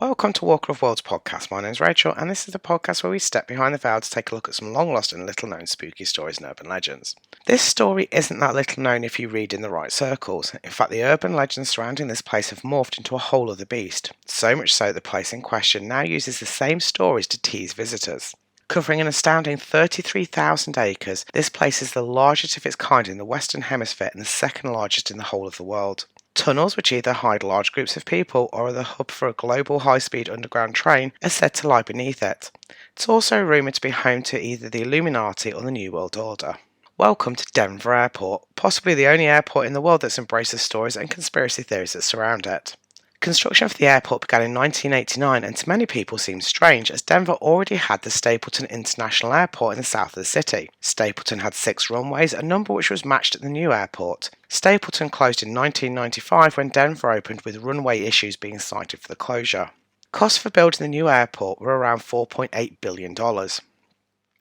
Welcome to Walker of Worlds podcast. My name's Rachel, and this is a podcast where we step behind the veil to take a look at some long lost and little known spooky stories and urban legends. This story isn't that little known if you read in the right circles. In fact, the urban legends surrounding this place have morphed into a whole other beast. So much so the place in question now uses the same stories to tease visitors. Covering an astounding 33,000 acres, this place is the largest of its kind in the Western Hemisphere and the second largest in the whole of the world. Tunnels which either hide large groups of people or are the hub for a global high-speed underground train are said to lie beneath it. It's also rumoured to be home to either the Illuminati or the New World Order. Welcome to Denver Airport, possibly the only airport in the world that's embraced the stories and conspiracy theories that surround it. Construction for the airport began in 1989 and to many people seems strange as Denver already had the Stapleton International Airport in the south of the city. Stapleton had 6 runways, a number which was matched at the new airport. Stapleton closed in 1995 when Denver opened, with runway issues being cited for the closure. Costs for building the new airport were around $4.8 billion.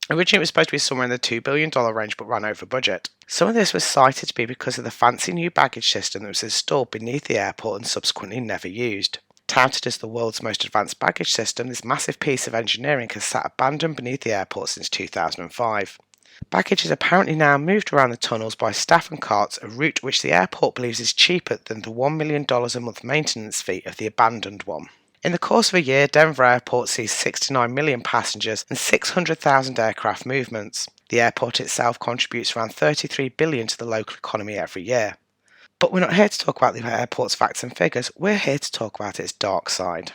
Originally it was supposed to be somewhere in the $2 billion range but ran over budget. Some of this was cited to be because of the fancy new baggage system that was installed beneath the airport and subsequently never used. Touted as the world's most advanced baggage system, this massive piece of engineering has sat abandoned beneath the airport since 2005. Baggage is apparently now moved around the tunnels by staff and carts, a route which the airport believes is cheaper than the $1 million a month maintenance fee of the abandoned one. In the course of a year, Denver Airport sees 69 million passengers and 600,000 aircraft movements. The airport itself contributes around $33 billion to the local economy every year. But we're not here to talk about the airport's facts and figures, we're here to talk about its dark side.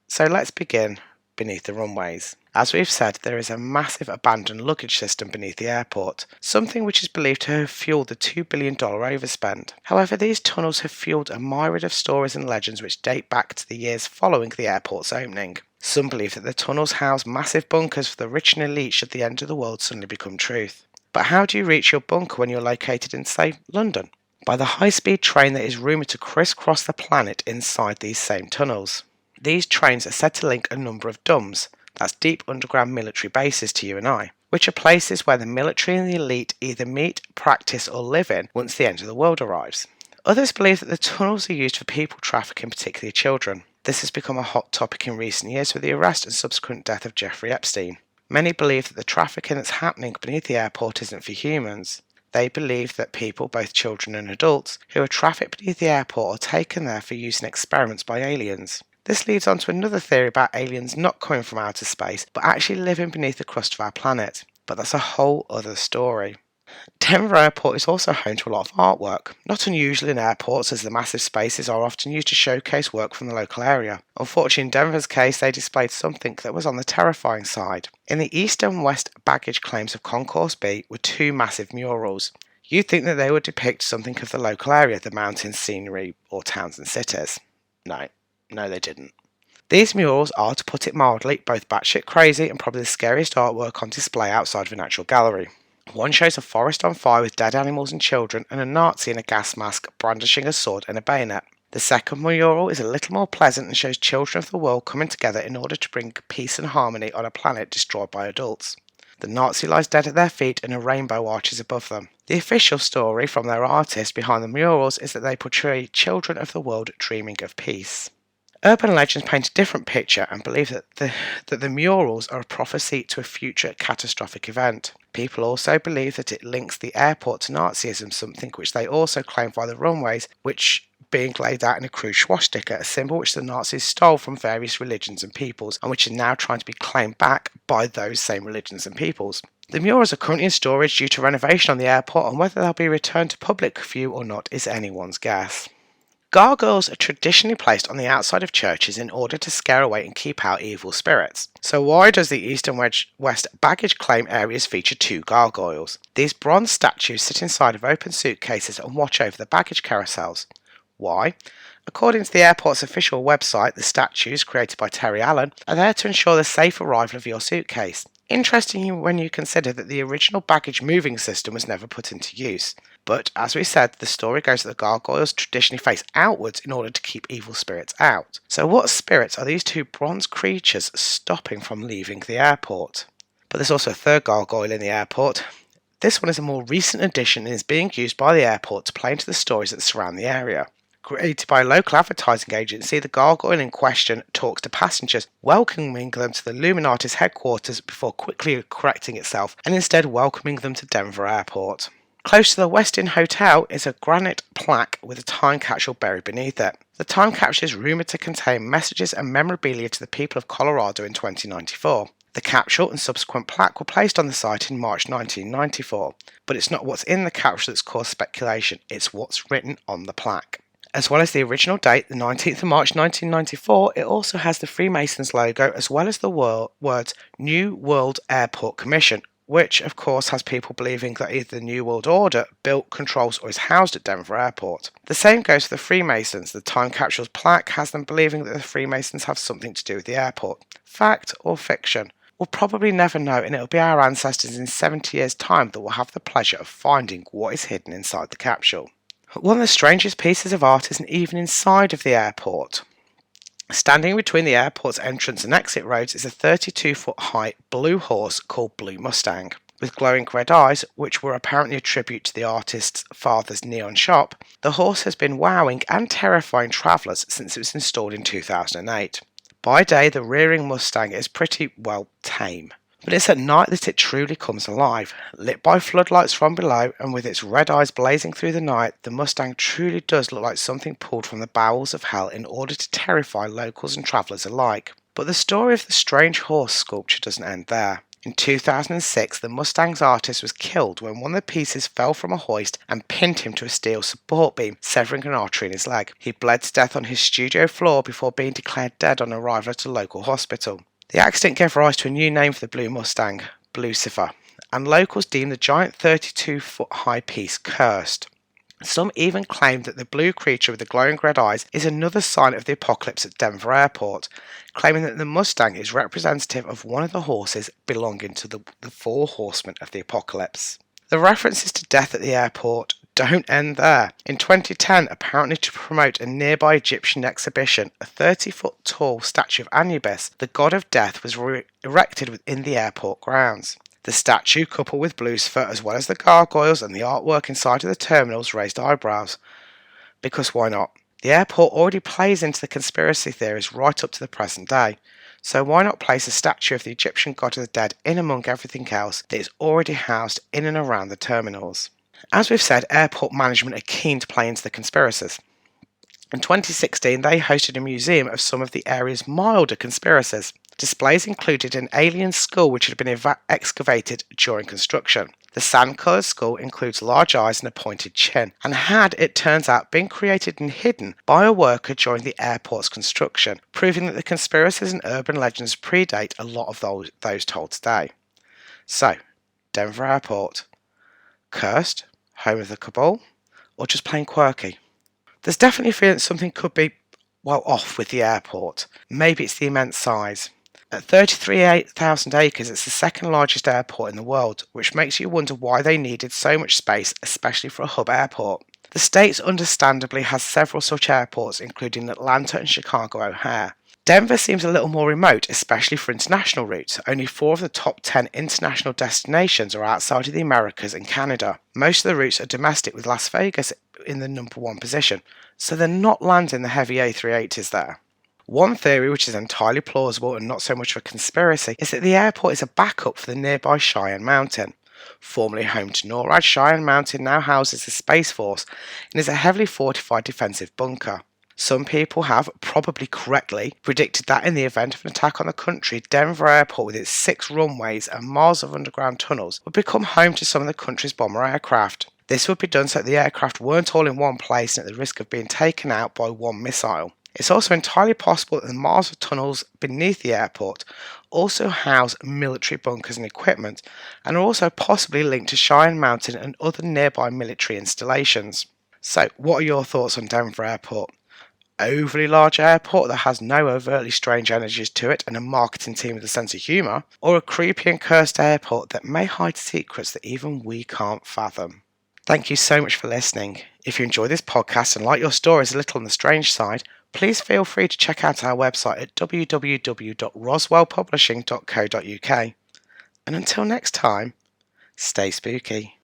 So let's begin beneath the runways. As we've said, there is a massive abandoned luggage system beneath the airport, something which is believed to have fueled the $2 billion overspend. However, these tunnels have fueled a myriad of stories and legends which date back to the years following the airport's opening. Some believe that the tunnels house massive bunkers for the rich and elite should the end of the world suddenly become truth. But how do you reach your bunker when you're located in, say, London? By the high-speed train that is rumoured to crisscross the planet inside these same tunnels. These trains are said to link a number of DUMBs, that's deep underground military bases, to you and I, which are places where the military and the elite either meet, practice or live in once the end of the world arrives. Others believe that the tunnels are used for people trafficking, particularly children. This has become a hot topic in recent years with the arrest and subsequent death of Jeffrey Epstein. Many believe that the trafficking that's happening beneath the airport isn't for humans. They believe that people, both children and adults, who are trafficked beneath the airport are taken there for use in experiments by aliens. This leads on to another theory about aliens not coming from outer space, but actually living beneath the crust of our planet. But that's a whole other story. Denver Airport is also home to a lot of artwork. Not unusual in airports, as the massive spaces are often used to showcase work from the local area. Unfortunately, in Denver's case, they displayed something that was on the terrifying side. In the east and west baggage claims of Concourse B were 2 massive murals. You'd think that they would depict something of the local area, the mountains, scenery, or towns and cities. No, they didn't. These murals are, to put it mildly, both batshit crazy and probably the scariest artwork on display outside of a natural gallery. One shows a forest on fire with dead animals and children, and a Nazi in a gas mask brandishing a sword and a bayonet. The second mural is a little more pleasant and shows children of the world coming together in order to bring peace and harmony on a planet destroyed by adults. The Nazi lies dead at their feet and a rainbow arches above them. The official story from their artist behind the murals is that they portray children of the world dreaming of peace. Urban legends paint a different picture and believe that the murals are a prophecy to a future catastrophic event. People also believe that it links the airport to Nazism, something which they also claim via the runways, which being laid out in a crude swastika, a symbol which the Nazis stole from various religions and peoples, and which is now trying to be claimed back by those same religions and peoples. The murals are currently in storage due to renovation on the airport, and whether they'll be returned to public view or not is anyone's guess. Gargoyles are traditionally placed on the outside of churches in order to scare away and keep out evil spirits. So why does the east and west baggage claim areas feature 2 gargoyles? These bronze statues sit inside of open suitcases and watch over the baggage carousels. Why? According to the airport's official website, the statues, created by Terry Allen, are there to ensure the safe arrival of your suitcase. Interesting when you consider that the original baggage moving system was never put into use. But, as we said, the story goes that the gargoyles traditionally face outwards in order to keep evil spirits out. So what spirits are these 2 bronze creatures stopping from leaving the airport? But there's also a third gargoyle in the airport. This one is a more recent addition and is being used by the airport to play into the stories that surround the area. Created by a local advertising agency, the gargoyle in question talks to passengers, welcoming them to the Illuminati's headquarters before quickly correcting itself and instead welcoming them to Denver Airport. Close to the Westin Hotel is a granite plaque with a time capsule buried beneath it. The time capsule is rumoured to contain messages and memorabilia to the people of Colorado in 2094. The capsule and subsequent plaque were placed on the site in March 1994, but it's not what's in the capsule that's caused speculation, it's what's written on the plaque. As well as the original date, the 19th of March 1994, it also has the Freemasons logo as well as the words New World Airport Commission, which of course has people believing that either the New World Order built, controls or is housed at Denver Airport. The same goes for the Freemasons. The time capsule's plaque has them believing that the Freemasons have something to do with the airport. Fact or fiction? We'll probably never know, and it'll be our ancestors in 70 years' time that will have the pleasure of finding what is hidden inside the capsule. One of the strangest pieces of art isn't even inside of the airport. Standing between the airport's entrance and exit roads is a 32-foot high blue horse called Blue Mustang. With glowing red eyes, which were apparently a tribute to the artist's father's neon shop, the horse has been wowing and terrifying travellers since it was installed in 2008. By day, the rearing Mustang is pretty, well, tame. But it's at night that it truly comes alive. Lit by floodlights from below and with its red eyes blazing through the night, the Mustang truly does look like something pulled from the bowels of hell in order to terrify locals and travellers alike. But the story of the strange horse sculpture doesn't end there. In 2006, the Mustang's artist was killed when one of the pieces fell from a hoist and pinned him to a steel support beam, severing an artery in his leg. He bled to death on his studio floor before being declared dead on arrival at a local hospital. The accident gave rise to a new name for the Blue Mustang, Lucifer, and locals deemed the giant 32-foot high piece cursed. Some even claim that the blue creature with the glowing red eyes is another sign of the apocalypse at Denver Airport, claiming that the Mustang is representative of one of the horses belonging to the four horsemen of the apocalypse. The references to death at the airport don't end there. In 2010, apparently to promote a nearby Egyptian exhibition, a 30-foot tall statue of Anubis, the god of death, was erected within the airport grounds. The statue, coupled with Lucifer, as well as the gargoyles and the artwork inside of the terminals, raised eyebrows. Because why not? The airport already plays into the conspiracy theories right up to the present day. So why not place a statue of the Egyptian god of the dead in among everything else that is already housed in and around the terminals? As we've said, airport management are keen to play into the conspiracies. In 2016, they hosted a museum of some of the area's milder conspiracies. Displays included an alien skull which had been excavated during construction. The sand-coloured skull includes large eyes and a pointed chin, and had, it turns out, been created and hidden by a worker during the airport's construction, proving that the conspiracies and urban legends predate a lot of those told today. So, Denver Airport. Cursed, home of the cabal, or just plain quirky? There's definitely a feeling something could be, well, off with the airport. Maybe it's the immense size. At 33,000 acres, it's the second largest airport in the world, which makes you wonder why they needed so much space, especially for a hub airport. The state understandably has several such airports, including Atlanta and Chicago O'Hare. Denver seems a little more remote, especially for international routes. Only 4 of the top 10 international destinations are outside of the Americas and Canada. Most of the routes are domestic, with Las Vegas in the number 1 position, so they're not landing the heavy A380s there. One theory, which is entirely plausible and not so much of a conspiracy, is that the airport is a backup for the nearby Cheyenne Mountain. Formerly home to NORAD, Cheyenne Mountain now houses the Space Force and is a heavily fortified defensive bunker. Some people have, probably correctly, predicted that in the event of an attack on the country, Denver Airport with its 6 runways and miles of underground tunnels would become home to some of the country's bomber aircraft. This would be done so that the aircraft weren't all in one place and at the risk of being taken out by one missile. It's also entirely possible that the miles of tunnels beneath the airport also house military bunkers and equipment, and are also possibly linked to Cheyenne Mountain and other nearby military installations. So, what are your thoughts on Denver Airport? Overly large airport that has no overtly strange energies to it and a marketing team with a sense of humour, or a creepy and cursed airport that may hide secrets that even we can't fathom? Thank you so much for listening. If you enjoy this podcast and like your stories a little on the strange side, please feel free to check out our website at www.roswellpublishing.co.uk. And until next time, stay spooky.